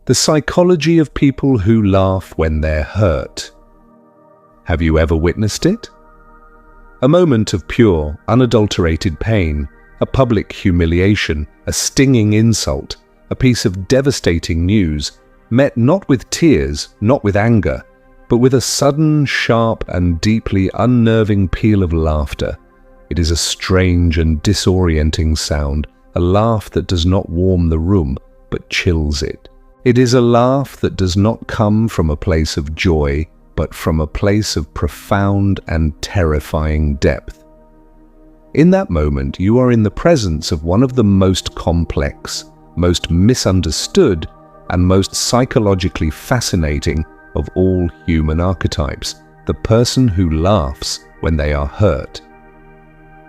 The psychology of people who laugh when they're hurt. Have you ever witnessed it? A moment of pure, unadulterated pain, a public humiliation, a stinging insult, a piece of devastating news, met not with tears, not with anger, but with a sudden, sharp, and deeply unnerving peal of laughter. It is a strange and disorienting sound, a laugh that does not warm the room, but chills it. It is a laugh that does not come from a place of joy, but from a place of profound and terrifying depth. In that moment, you are in the presence of one of the most complex, most misunderstood, and most psychologically fascinating of all human archetypes, the person who laughs when they are hurt.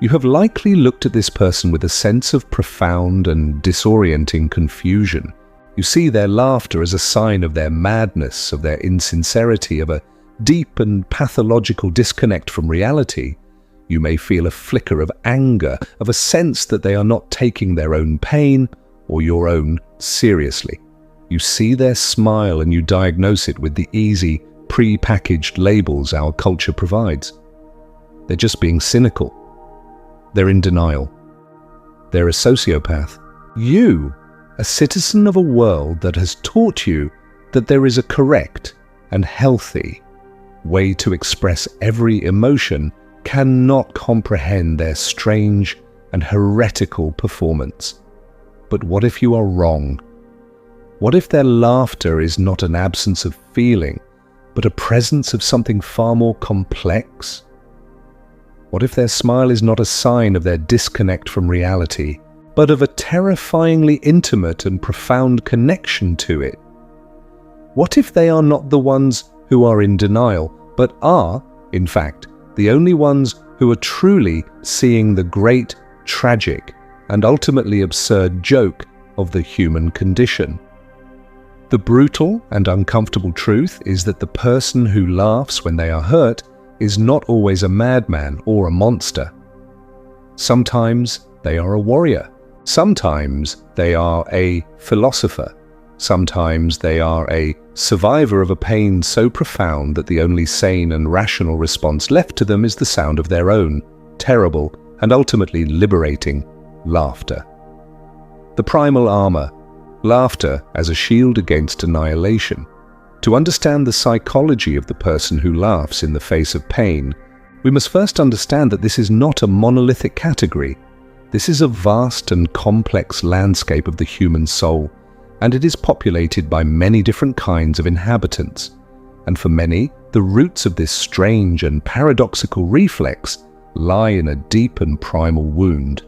You have likely looked at this person with a sense of profound and disorienting confusion. You see their laughter as a sign of their madness, of their insincerity, of a deep and pathological disconnect from reality. You may feel a flicker of anger, of a sense that they are not taking their own pain or your own seriously. You see their smile and you diagnose it with the easy, pre-packaged labels our culture provides. They're just being cynical. They're in denial. They're a sociopath. You, a citizen of a world that has taught you that there is a correct and healthy way to express every emotion, cannot comprehend their strange and heretical performance. But what if you are wrong? What if their laughter is not an absence of feeling, but a presence of something far more complex? What if their smile is not a sign of their disconnect from reality, but of a terrifyingly intimate and profound connection to it? What if they are not the ones who are in denial, but are, in fact, the only ones who are truly seeing the great, tragic, and ultimately absurd joke of the human condition? The brutal and uncomfortable truth is that the person who laughs when they are hurt is not always a madman or a monster. Sometimes they are a warrior. Sometimes they are a philosopher. Sometimes they are a survivor of a pain so profound that the only sane and rational response left to them is the sound of their own, terrible and ultimately liberating laughter. The primal armor, laughter as a shield against annihilation. To understand the psychology of the person who laughs in the face of pain, we must first understand that this is not a monolithic category. This is a vast and complex landscape of the human soul, and it is populated by many different kinds of inhabitants. And for many, the roots of this strange and paradoxical reflex lie in a deep and primal wound.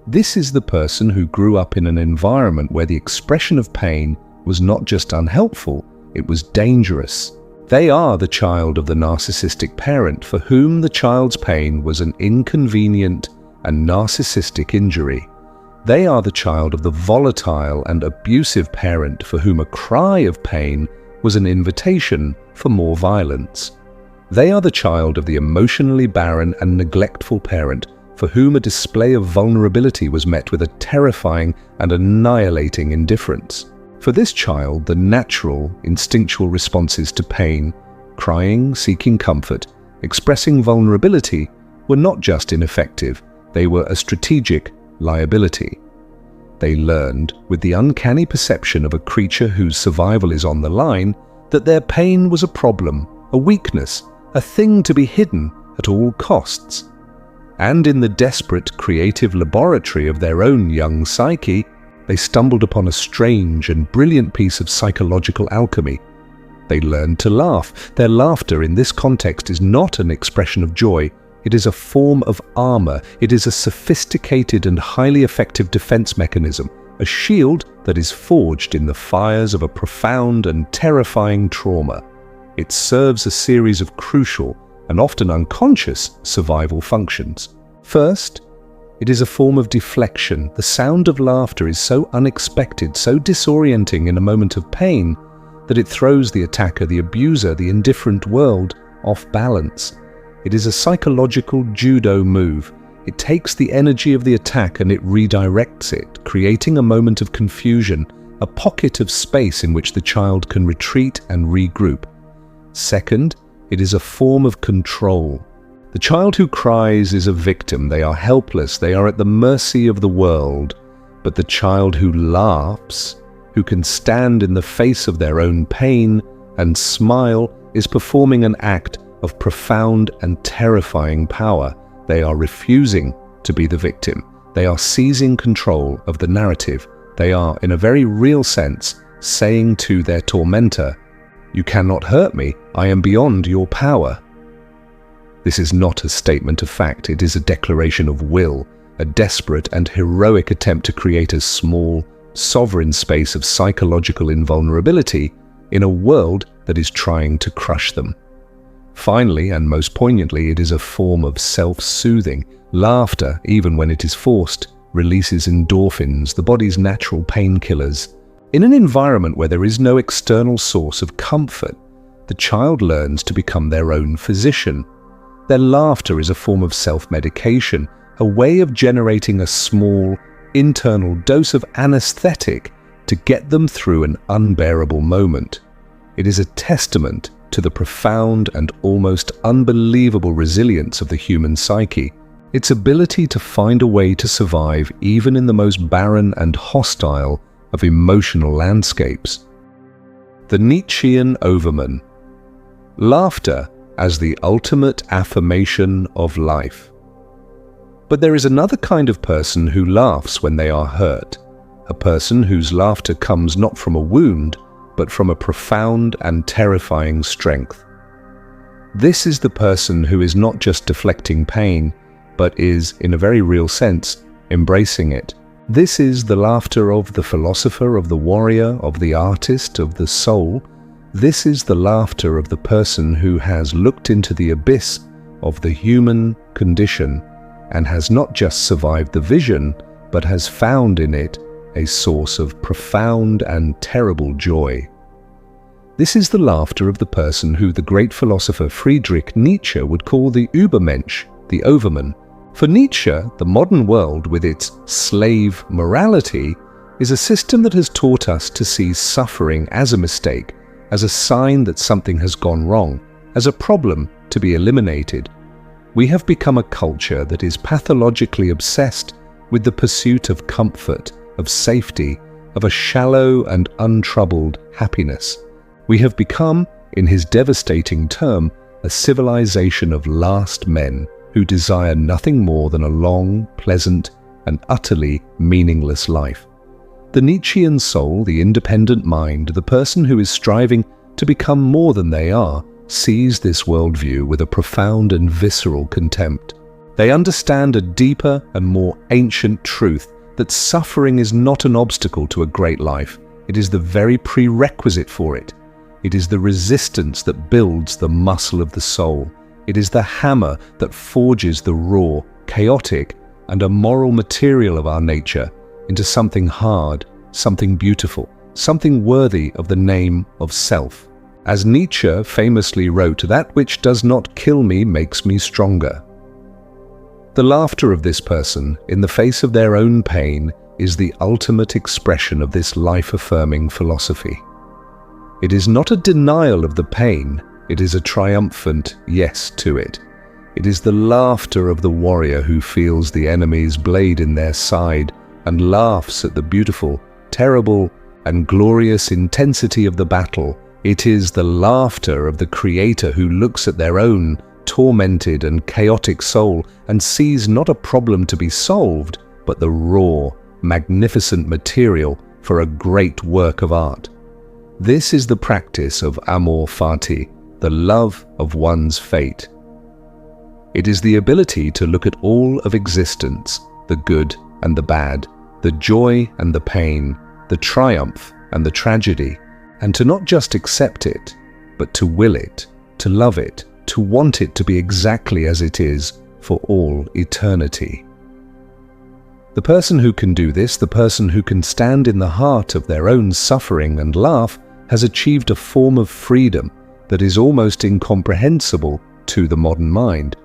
This is the person who grew up in an environment where the expression of pain was not just unhelpful, it was dangerous. They are the child of the narcissistic parent for whom the child's pain was an inconvenient and narcissistic injury. They are the child of the volatile and abusive parent for whom a cry of pain was an invitation for more violence. They are the child of the emotionally barren and neglectful parent for whom a display of vulnerability was met with a terrifying and annihilating indifference. For this child, the natural, instinctual responses to pain, crying, seeking comfort, expressing vulnerability, were not just ineffective, they were a strategic liability. They learned, with the uncanny perception of a creature whose survival is on the line, that their pain was a problem, a weakness, a thing to be hidden at all costs. And in the desperate creative laboratory of their own young psyche, they stumbled upon a strange and brilliant piece of psychological alchemy. They learned to laugh. Their laughter in this context is not an expression of joy. It is a form of armor. It is a sophisticated and highly effective defense mechanism, a shield that is forged in the fires of a profound and terrifying trauma. It serves a series of crucial and often unconscious survival functions. First, it is a form of deflection. The sound of laughter is so unexpected, so disorienting in a moment of pain, that it throws the attacker, the abuser, the indifferent world off balance. It is a psychological judo move. It takes the energy of the attack and it redirects it, creating a moment of confusion, a pocket of space in which the child can retreat and regroup. Second, it is a form of control. The child who cries is a victim. They are helpless. They are at the mercy of the world. But the child who laughs, who can stand in the face of their own pain and smile, is performing an act of profound and terrifying power. They are refusing to be the victim. They are seizing control of the narrative. They are, in a very real sense, saying to their tormentor, "You cannot hurt me. I am beyond your power." This is not a statement of fact. It is a declaration of will, a desperate and heroic attempt to create a small, sovereign space of psychological invulnerability in a world that is trying to crush them. Finally, and most poignantly, it is a form of self-soothing. Laughter, even when it is forced, releases endorphins, the body's natural painkillers. In an environment where there is no external source of comfort, the child learns to become their own physician. Their laughter is a form of self-medication, a way of generating a small, internal dose of anesthetic to get them through an unbearable moment. It is a testament to the profound and almost unbelievable resilience of the human psyche, its ability to find a way to survive even in the most barren and hostile of emotional landscapes. The Nietzschean Overman. Laughter as the ultimate affirmation of life. But there is another kind of person who laughs when they are hurt, a person whose laughter comes not from a wound, but from a profound and terrifying strength. This is the person who is not just deflecting pain, but is, in a very real sense, embracing it. This is the laughter of the philosopher, of the warrior, of the artist, of the soul. This is the laughter of the person who has looked into the abyss of the human condition and has not just survived the vision, but has found in it a source of profound and terrible joy. This is the laughter of the person who the great philosopher Friedrich Nietzsche would call the Übermensch, the overman. For Nietzsche, the modern world, with its slave morality, is a system that has taught us to see suffering as a mistake, as a sign that something has gone wrong, as a problem to be eliminated. We have become a culture that is pathologically obsessed with the pursuit of comfort, of safety, of a shallow and untroubled happiness. We have become, in his devastating term, a civilization of last men who desire nothing more than a long, pleasant, and utterly meaningless life. The Nietzschean soul, the independent mind, the person who is striving to become more than they are, sees this worldview with a profound and visceral contempt. They understand a deeper and more ancient truth that suffering is not an obstacle to a great life. It is the very prerequisite for it. It is the resistance that builds the muscle of the soul. It is the hammer that forges the raw, chaotic, and immoral material of our nature into something hard, something beautiful, something worthy of the name of self. As Nietzsche famously wrote, "That which does not kill me makes me stronger." The laughter of this person, in the face of their own pain, is the ultimate expression of this life-affirming philosophy. It is not a denial of the pain, it is a triumphant yes to it. It is the laughter of the warrior who feels the enemy's blade in their side and laughs at the beautiful, terrible, and glorious intensity of the battle. It is the laughter of the creator who looks at their own tormented and chaotic soul and sees not a problem to be solved, but the raw, magnificent material for a great work of art. This is the practice of amor fati, the love of one's fate. It is the ability to look at all of existence, the good and the bad, the joy and the pain, the triumph and the tragedy, and to not just accept it, but to will it, to love it, to want it to be exactly as it is for all eternity. The person who can do this, the person who can stand in the heart of their own suffering and laugh, has achieved a form of freedom that is almost incomprehensible to the modern mind.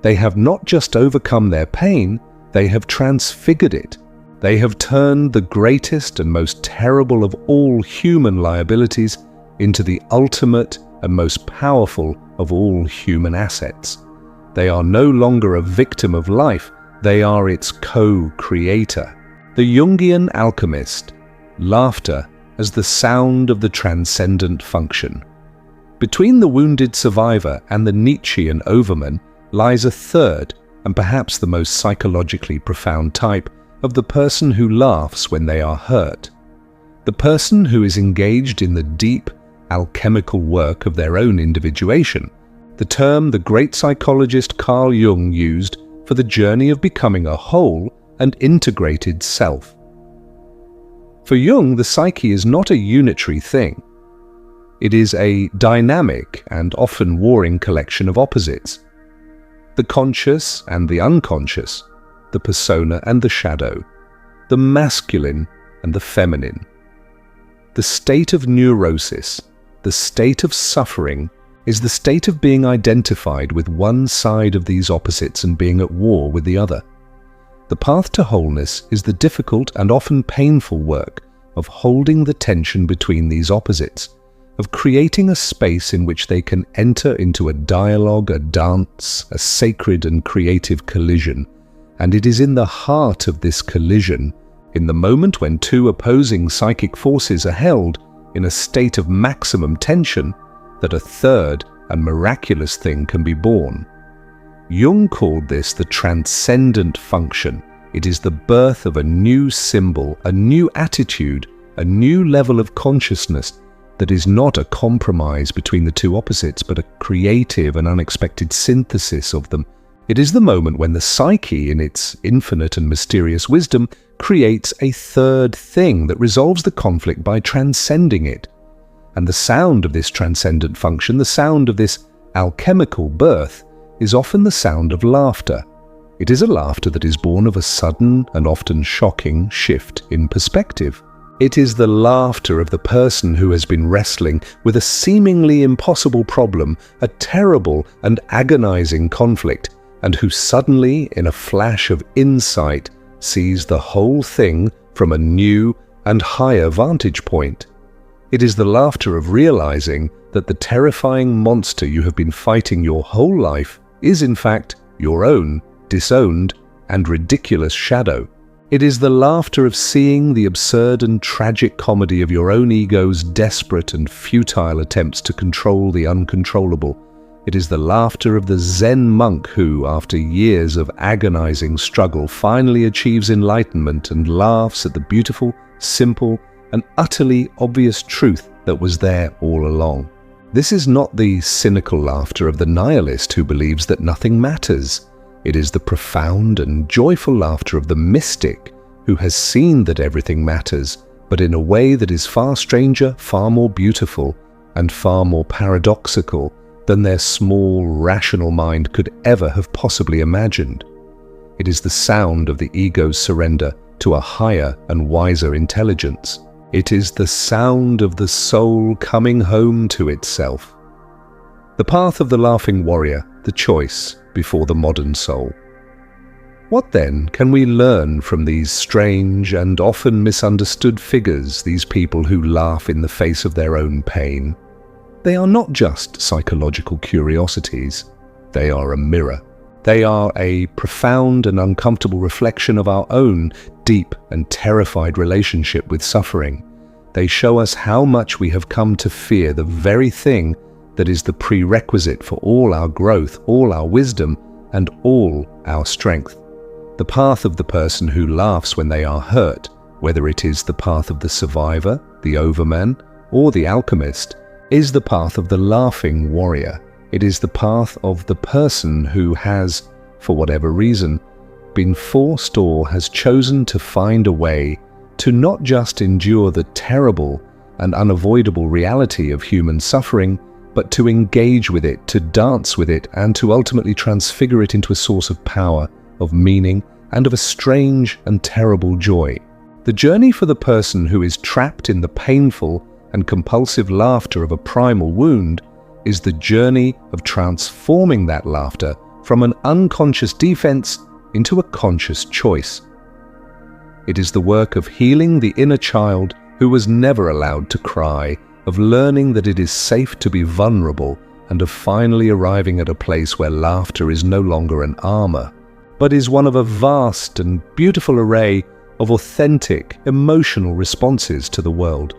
They have not just overcome their pain, they have transfigured it. They have turned the greatest and most terrible of all human liabilities into the ultimate and most powerful of all human assets. They are no longer a victim of life, they are its co-creator. The Jungian alchemist, laughter as the sound of the transcendent function. Between the wounded survivor and the Nietzschean overman lies a third, and perhaps the most psychologically profound type, of the person who laughs when they are hurt. The person who is engaged in the deep, alchemical work of their own individuation, the term the great psychologist Carl Jung used for the journey of becoming a whole and integrated self. For Jung, the psyche is not a unitary thing. It is a dynamic and often warring collection of opposites. The conscious and the unconscious, the persona and the shadow, the masculine and the feminine. The state of neurosis, the state of suffering, is the state of being identified with one side of these opposites and being at war with the other. The path to wholeness is the difficult and often painful work of holding the tension between these opposites, of creating a space in which they can enter into a dialogue, a dance, a sacred and creative collision. And it is in the heart of this collision, in the moment when two opposing psychic forces are held in a state of maximum tension, that a third and miraculous thing can be born. Jung called this the transcendent function. It is the birth of a new symbol, a new attitude, a new level of consciousness that is not a compromise between the two opposites, but a creative and unexpected synthesis of them. It is the moment when the psyche, in its infinite and mysterious wisdom, creates a third thing that resolves the conflict by transcending it. And the sound of this transcendent function, the sound of this alchemical birth, is often the sound of laughter. It is a laughter that is born of a sudden and often shocking shift in perspective. It is the laughter of the person who has been wrestling with a seemingly impossible problem, a terrible and agonizing conflict, and who suddenly, in a flash of insight, sees the whole thing from a new and higher vantage point. It is the laughter of realizing that the terrifying monster you have been fighting your whole life is in fact your own disowned and ridiculous shadow. It is the laughter of seeing the absurd and tragic comedy of your own ego's desperate and futile attempts to control the uncontrollable. It is the laughter of the Zen monk who, after years of agonizing struggle, finally achieves enlightenment and laughs at the beautiful, simple, and utterly obvious truth that was there all along. This is not the cynical laughter of the nihilist who believes that nothing matters. It is the profound and joyful laughter of the mystic who has seen that everything matters, but in a way that is far stranger, far more beautiful, and far more paradoxical than their small, rational mind could ever have possibly imagined. It is the sound of the ego's surrender to a higher and wiser intelligence. It is the sound of the soul coming home to itself. The path of the laughing warrior, the choice before the modern soul. What then can we learn from these strange and often misunderstood figures, these people who laugh in the face of their own pain? They are not just psychological curiosities. They are a mirror. They are a profound and uncomfortable reflection of our own deep and terrified relationship with suffering. They show us how much we have come to fear the very thing that is the prerequisite for all our growth, all our wisdom, and all our strength. The path of the person who laughs when they are hurt, whether it is the path of the survivor, the overman, or the alchemist, is the path of the laughing warrior. It is the path of the person who has, for whatever reason, been forced or has chosen to find a way to not just endure the terrible and unavoidable reality of human suffering, but to engage with it, to dance with it, and to ultimately transfigure it into a source of power, of meaning, and of a strange and terrible joy. The journey for the person who is trapped in the painful and compulsive laughter of a primal wound is the journey of transforming that laughter from an unconscious defense into a conscious choice. It is the work of healing the inner child who was never allowed to cry, of learning that it is safe to be vulnerable, and of finally arriving at a place where laughter is no longer an armor, but is one of a vast and beautiful array of authentic, emotional responses to the world.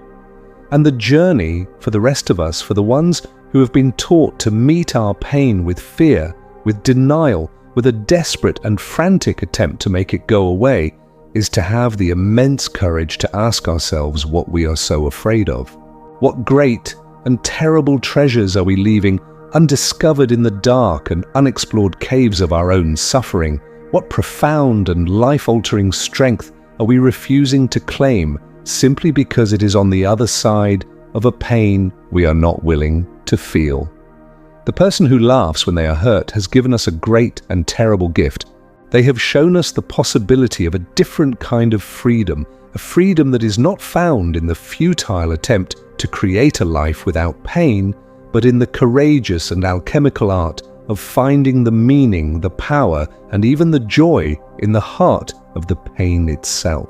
And the journey for the rest of us, for the ones who have been taught to meet our pain with fear, with denial, with a desperate and frantic attempt to make it go away, is to have the immense courage to ask ourselves what we are so afraid of. What great and terrible treasures are we leaving undiscovered in the dark and unexplored caves of our own suffering? What profound and life-altering strength are we refusing to claim simply because it is on the other side of a pain we are not willing to feel? The person who laughs when they are hurt has given us a great and terrible gift. They have shown us the possibility of a different kind of freedom, a freedom that is not found in the futile attempt to create a life without pain, but in the courageous and alchemical art of finding the meaning, the power, and even the joy in the heart of the pain itself.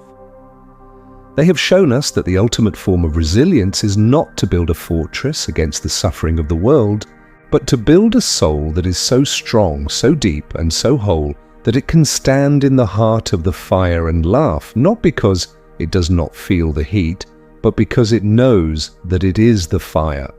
They have shown us that the ultimate form of resilience is not to build a fortress against the suffering of the world, but to build a soul that is so strong, so deep, and so whole that it can stand in the heart of the fire and laugh, not because it does not feel the heat, but because it knows that it is the fire